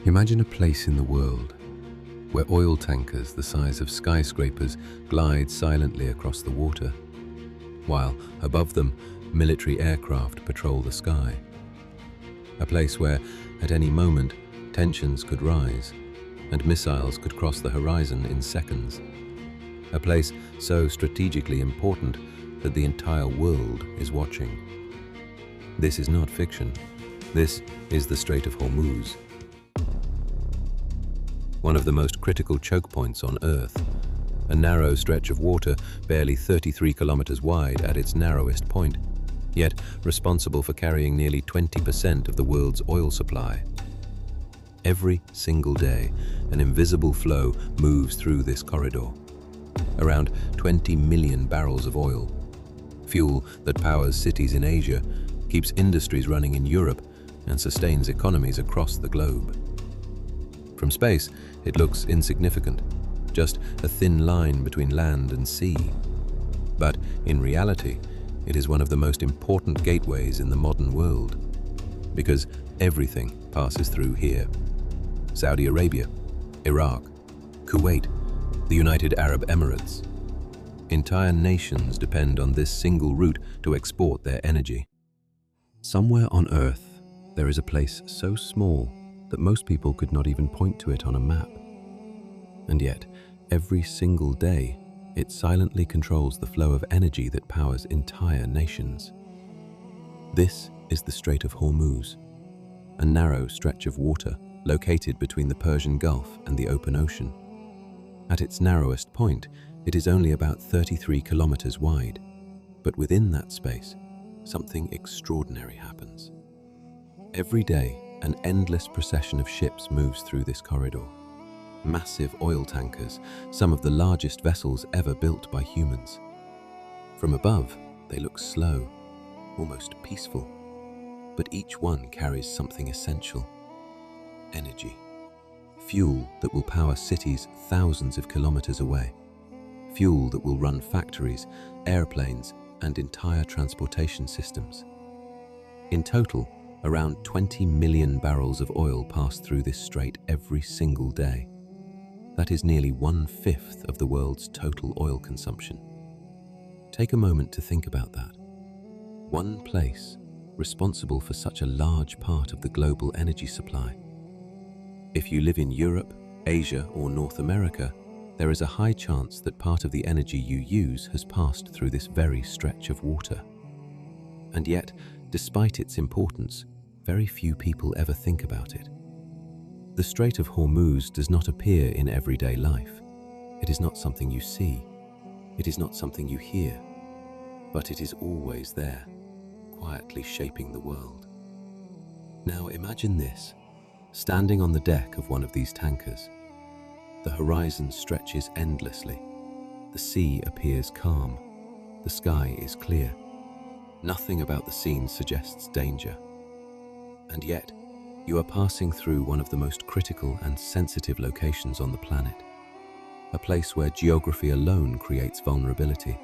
Imagine a place in the world where oil tankers the size of skyscrapers glide silently across the water, while above them military aircraft patrol the sky. A place where, at any moment, tensions could rise and missiles could cross the horizon in seconds. A place so strategically important that the entire world is watching. This is not fiction. This is the Strait of Hormuz, one of the most critical choke points on Earth, a narrow stretch of water barely 33 kilometers wide at its narrowest point, yet responsible for carrying nearly 20% of the world's oil supply. Every single day, an invisible flow moves through this corridor. Around 20 million barrels of oil, fuel that powers cities in Asia, keeps industries running in Europe, and sustains economies across the globe. From space, it looks insignificant, just a thin line between land and sea. But in reality, it is one of the most important gateways in the modern world, because everything passes through here. Saudi Arabia, Iraq, Kuwait, the United Arab Emirates. Entire nations depend on this single route to export their energy. Somewhere on Earth, there is a place so small that most people could not even point to it on a map. And yet, every single day, it silently controls the flow of energy that powers entire nations. This is the Strait of Hormuz, a narrow stretch of water located between the Persian Gulf and the open ocean. At its narrowest point, it is only about 33 kilometers wide, but within that space, something extraordinary happens. Every day, an endless procession of ships moves through this corridor. Massive oil tankers, some of the largest vessels ever built by humans. From above, they look slow, almost peaceful, but each one carries something essential: energy. Fuel that will power cities thousands of kilometers away. Fuel that will run factories, airplanes, and entire transportation systems. In total, around 20 million barrels of oil pass through this strait every single day. That is nearly 1/5 of the world's total oil consumption. Take a moment to think about that. One place responsible for such a large part of the global energy supply. If you live in Europe, Asia, or North America, there is a high chance that part of the energy you use has passed through this very stretch of water. And yet, despite its importance, very few people ever think about it. The Strait of Hormuz does not appear in everyday life. It is not something you see. It is not something you hear. But it is always there, quietly shaping the world. Now imagine this, standing on the deck of one of these tankers. The horizon stretches endlessly. The sea appears calm. The sky is clear. Nothing about the scene suggests danger. And yet, you are passing through one of the most critical and sensitive locations on the planet. A place where geography alone creates vulnerability,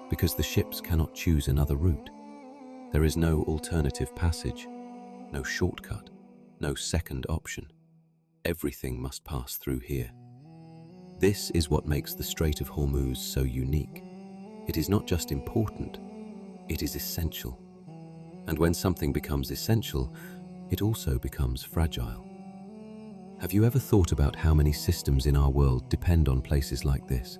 because the ships cannot choose another route. There is no alternative passage, no shortcut, no second option. Everything must pass through here. This is what makes the Strait of Hormuz so unique. It is not just important, it is essential. And when something becomes essential, it also becomes fragile. Have you ever thought about how many systems in our world depend on places like this?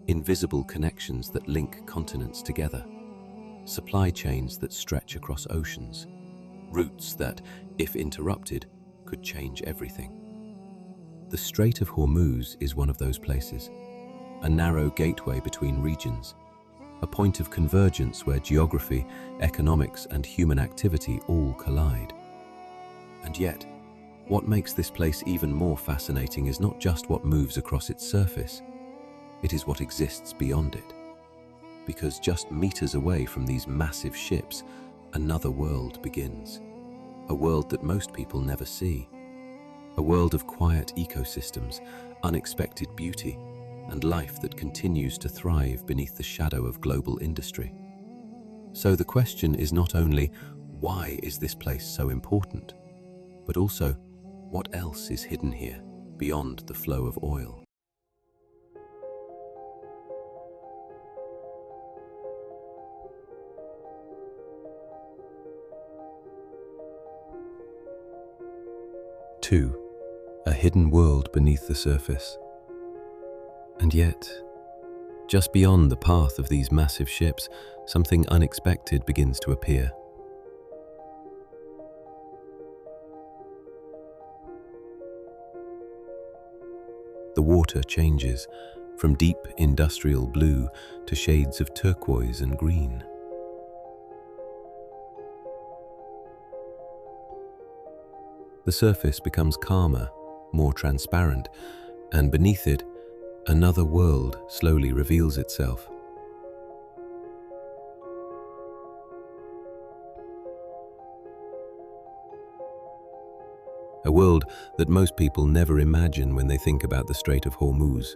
Invisible connections that link continents together, supply chains that stretch across oceans, routes that, if interrupted, could change everything. The Strait of Hormuz is one of those places, a narrow gateway between regions, a point of convergence where geography, economics, and human activity all collide. And yet, what makes this place even more fascinating is not just what moves across its surface, it is what exists beyond it. Because just meters away from these massive ships, another world begins. A world that most people never see. A world of quiet ecosystems, unexpected beauty, and life that continues to thrive beneath the shadow of global industry. So the question is not only, why is this place so important? But also, What else is hidden here, beyond the flow of oil? Two, a hidden world beneath the surface. And yet, just beyond the path of these massive ships, something unexpected begins to appear. The water changes from deep industrial blue to shades of turquoise and green. The surface becomes calmer, more transparent, and beneath it, another world slowly reveals itself. A world that most people never imagine when they think about the Strait of Hormuz.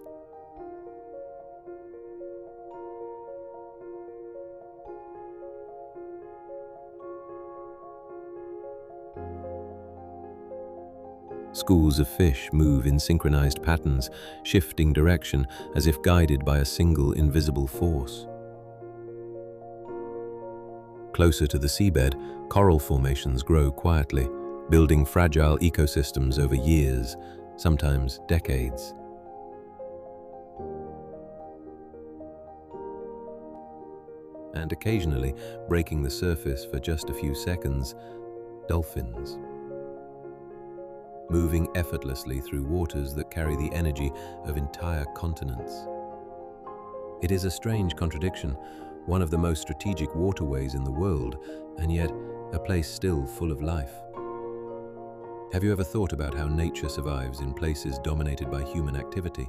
Schools of fish move in synchronized patterns, shifting direction as if guided by a single invisible force. Closer to the seabed, coral formations grow quietly, building fragile ecosystems over years, sometimes decades. And occasionally, breaking the surface for just a few seconds, dolphins. Moving effortlessly through waters that carry the energy of entire continents. It is a strange contradiction, one of the most strategic waterways in the world, and yet a place still full of life. Have you ever thought about how nature survives in places dominated by human activity?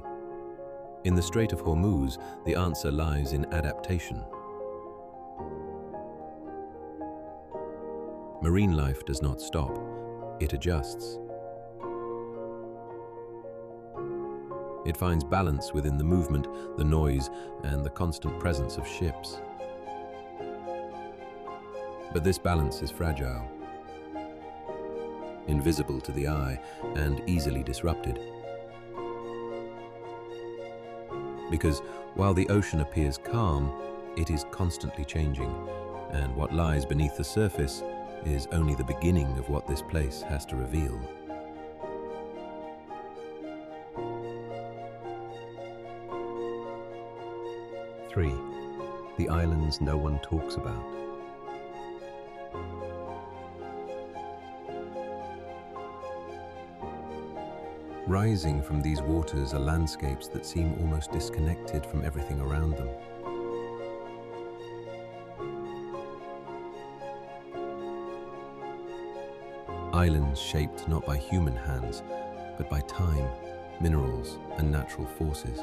In the Strait of Hormuz, the answer lies in adaptation. Marine life does not stop, it adjusts. It finds balance within the movement, the noise, and the constant presence of ships. But this balance is fragile, invisible to the eye, and easily disrupted. Because while the ocean appears calm, it is constantly changing, and what lies beneath the surface is only the beginning of what this place has to reveal. 3. The islands no one talks about. Rising from these waters are landscapes that seem almost disconnected from everything around them. Islands shaped not by human hands, but by time, minerals, and natural forces.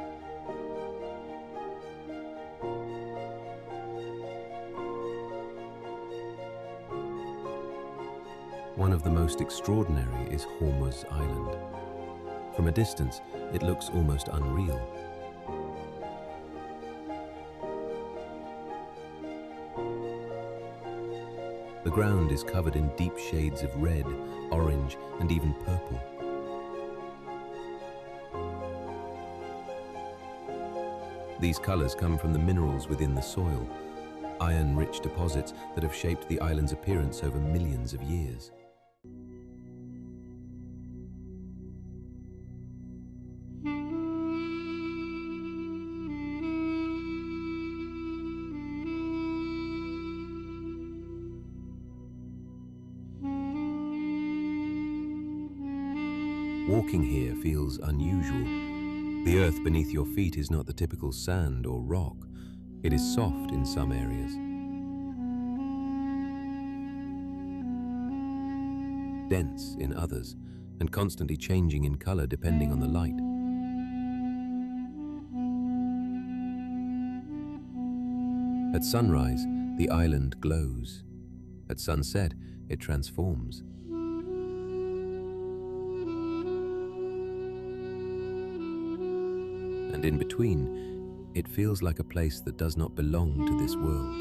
One of the most extraordinary is ORMUZ Island. From a distance, it looks almost unreal. The ground is covered in deep shades of red, orange, and even purple. These colors come from the minerals within the soil, iron-rich deposits that have shaped the island's appearance over millions of years. Walking here feels unusual. The earth beneath your feet is not the typical sand or rock. It is soft in some areas, dense in others, and constantly changing in color depending on the light. At sunrise, the island glows. At sunset, it transforms. And in between, it feels like a place that does not belong to this world.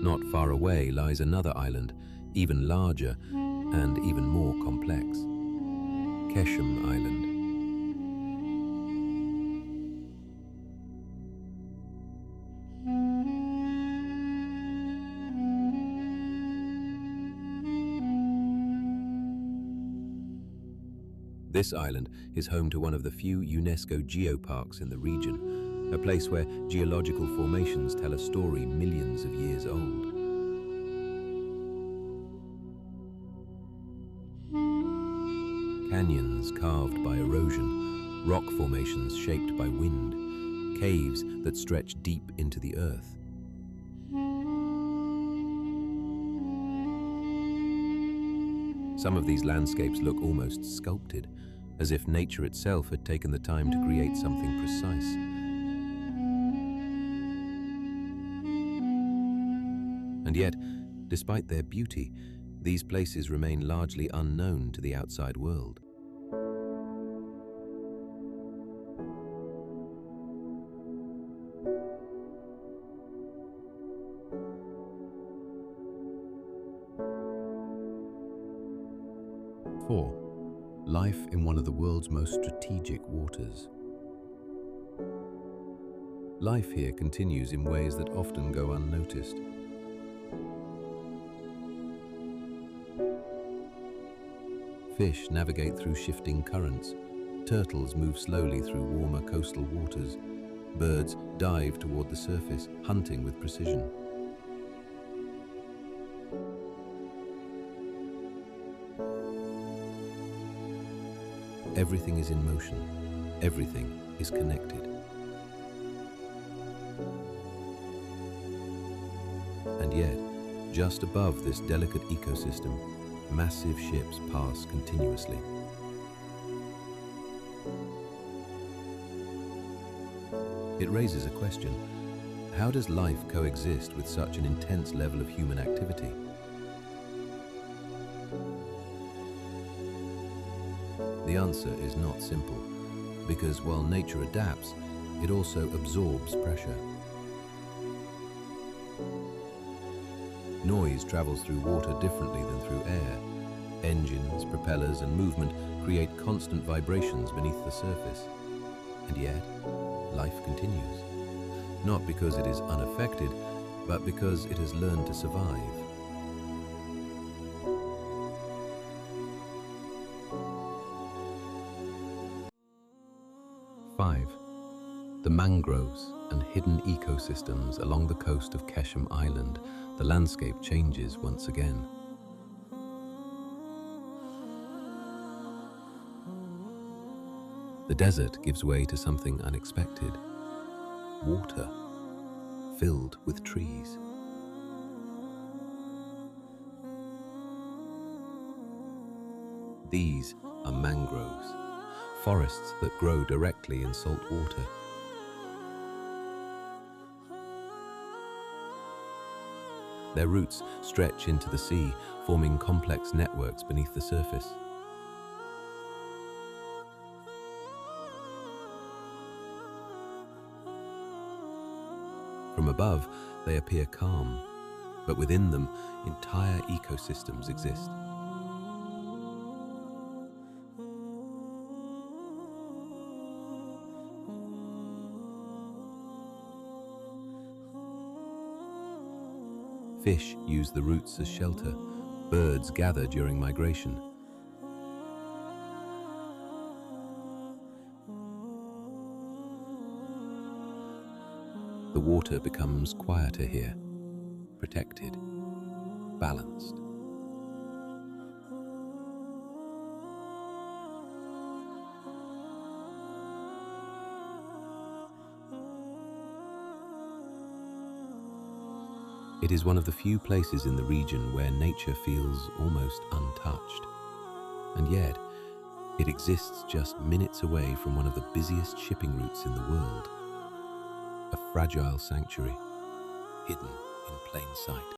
Not far away lies another island, even larger and even more complex. Keshem Island. This island is home to one of the few UNESCO geoparks in the region, a place where geological formations tell a story millions of years old. Canyons carved by erosion, rock formations shaped by wind, caves that stretch deep into the earth. Some of these landscapes look almost sculpted, as if nature itself had taken the time to create something precise. And yet, despite their beauty, these places remain largely unknown to the outside world. Life in one of the world's most strategic waters. Life here continues in ways that often go unnoticed. Fish navigate through shifting currents. Turtles move slowly through warmer coastal waters. Birds dive toward the surface, hunting with precision. Everything is in motion. Everything is connected. And yet, just above this delicate ecosystem, massive ships pass continuously. It raises a question: how does life coexist with such an intense level of human activity? The answer is not simple, because while nature adapts, it also absorbs pressure. Noise travels through water differently than through air. Engines, propellers, and movement create constant vibrations beneath the surface. And yet, life continues. Not because it is unaffected, but because it has learned to survive. The mangroves and hidden ecosystems along the coast of Keshem Island, the landscape changes once again. The desert gives way to something unexpected: water, filled with trees. These are mangroves, forests that grow directly in salt water. Their roots stretch into the sea, forming complex networks beneath the surface. From above, they appear calm, but within them, entire ecosystems exist. Fish use the roots as shelter. Birds gather during migration. The water becomes quieter here, protected, balanced. It is one of the few places in the region where nature feels almost untouched. And yet, it exists just minutes away from one of the busiest shipping routes in the world. A fragile sanctuary, hidden in plain sight.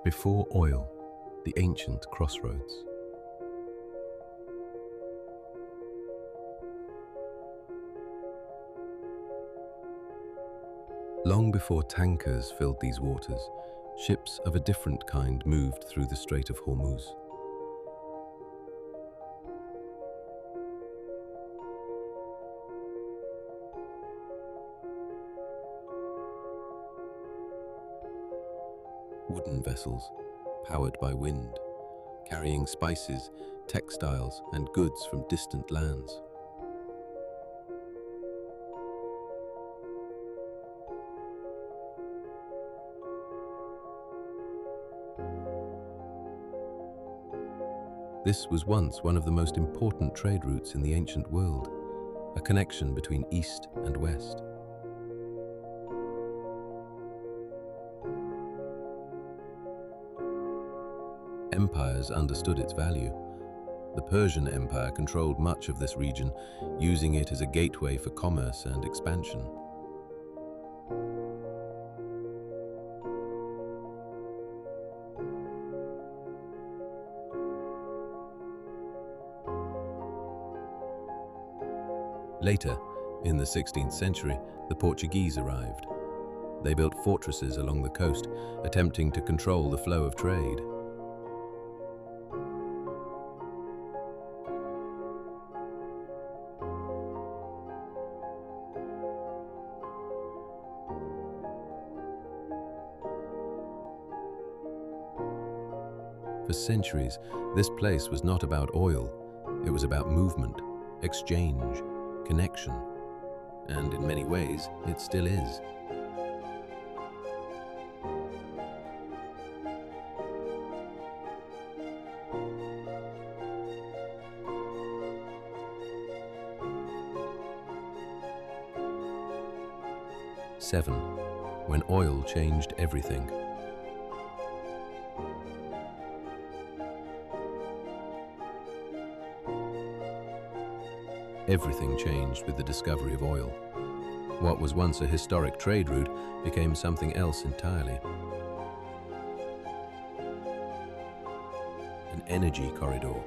Before oil, the ancient crossroads. Long before tankers filled these waters, ships of a different kind moved through the Strait of Hormuz. Wooden vessels, powered by wind, carrying spices, textiles, and goods from distant lands. This was once one of the most important trade routes in the ancient world, a connection between East and West. Empires understood its value. The Persian Empire controlled much of this region, using it as a gateway for commerce and expansion. Later, in the 16th century, the Portuguese arrived. They built fortresses along the coast, attempting to control the flow of trade. For centuries, this place was not about oil. It was about movement, exchange, connection, and in many ways, it still is. Seven, when oil changed everything. Everything changed with the discovery of oil. What was once a historic trade route became something else entirely. An energy corridor.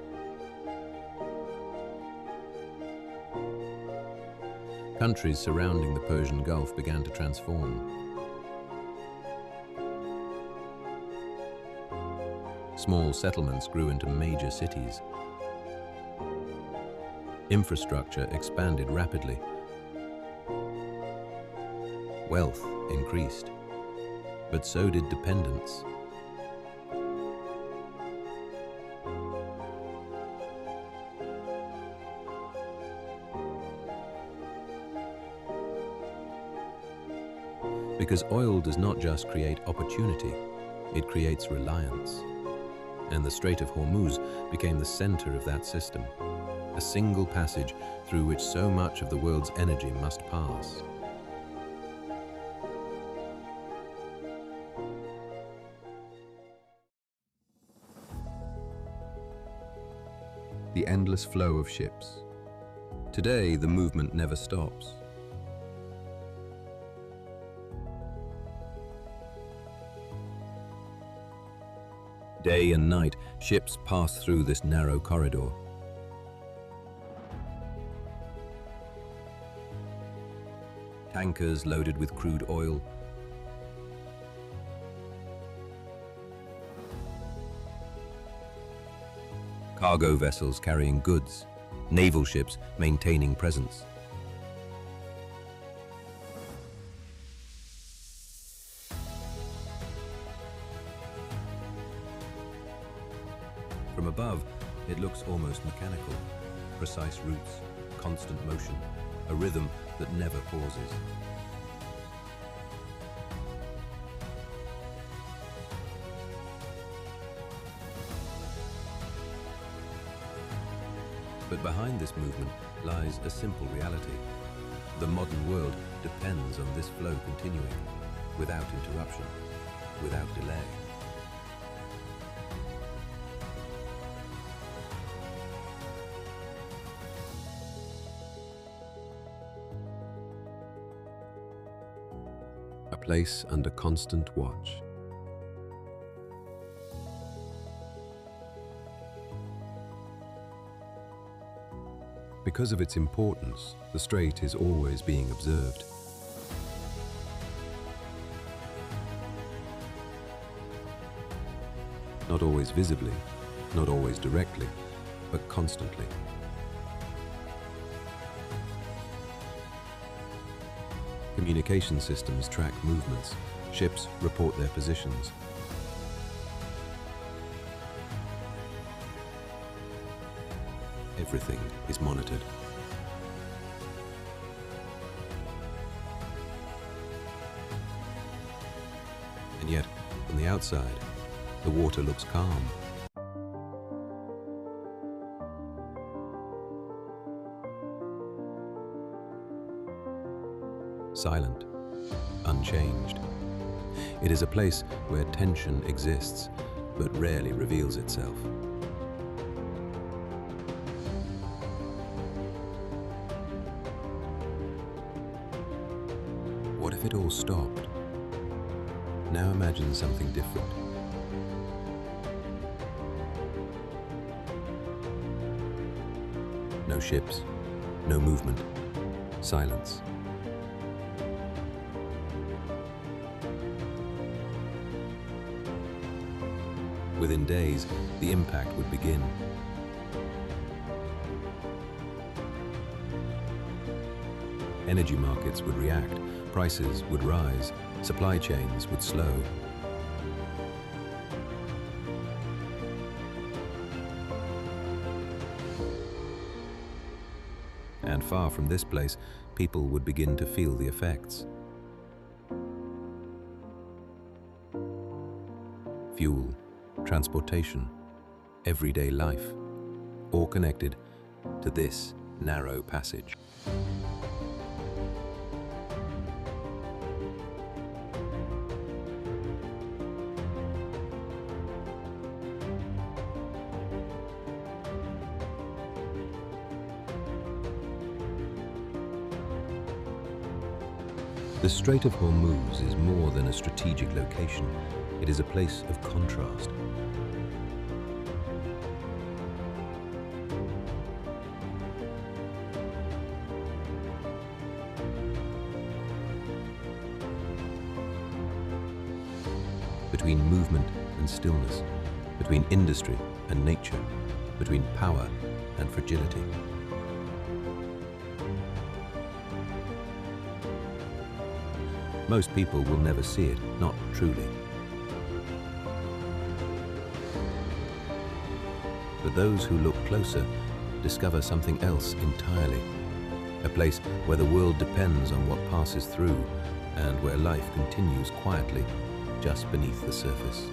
Countries surrounding the Persian Gulf began to transform. Small settlements grew into major cities. Infrastructure expanded rapidly. Wealth increased, but so did dependence. Because oil does not just create opportunity, it creates reliance. And the Strait of Hormuz became the center of that system. A single passage through which so much of the world's energy must pass. The endless flow of ships. Today, the movement never stops. Day and night, ships pass through this narrow corridor. Tankers loaded with crude oil, cargo vessels carrying goods, naval ships maintaining presence. From above, it looks almost mechanical. Precise routes, constant motion, a rhythm that never pauses. But behind this movement lies a simple reality. The modern world depends on this flow continuing, without interruption, without delay. A place under constant watch. Because of its importance, the strait is always being observed. Not always visibly, not always directly, but constantly. Communication systems track movements, ships report their positions. Everything is monitored. And yet, from the outside, the water looks calm. Silent, unchanged. It is a place where tension exists, but rarely reveals itself. What if it all stopped? Now imagine something different. No ships, no movement, silence. Within days, the impact would begin. Energy markets would react, prices would rise, supply chains would slow. And far from this place, people would begin to feel the effects. Fuel, transportation, everyday life, all connected to this narrow passage. The Strait of Hormuz is more than a strategic location. It is a place of contrast. Between movement and stillness, between industry and nature, between power and fragility. Most people will never see it, not truly. But those who look closer discover something else entirely. A place where the world depends on what passes through and where life continues quietly just beneath the surface.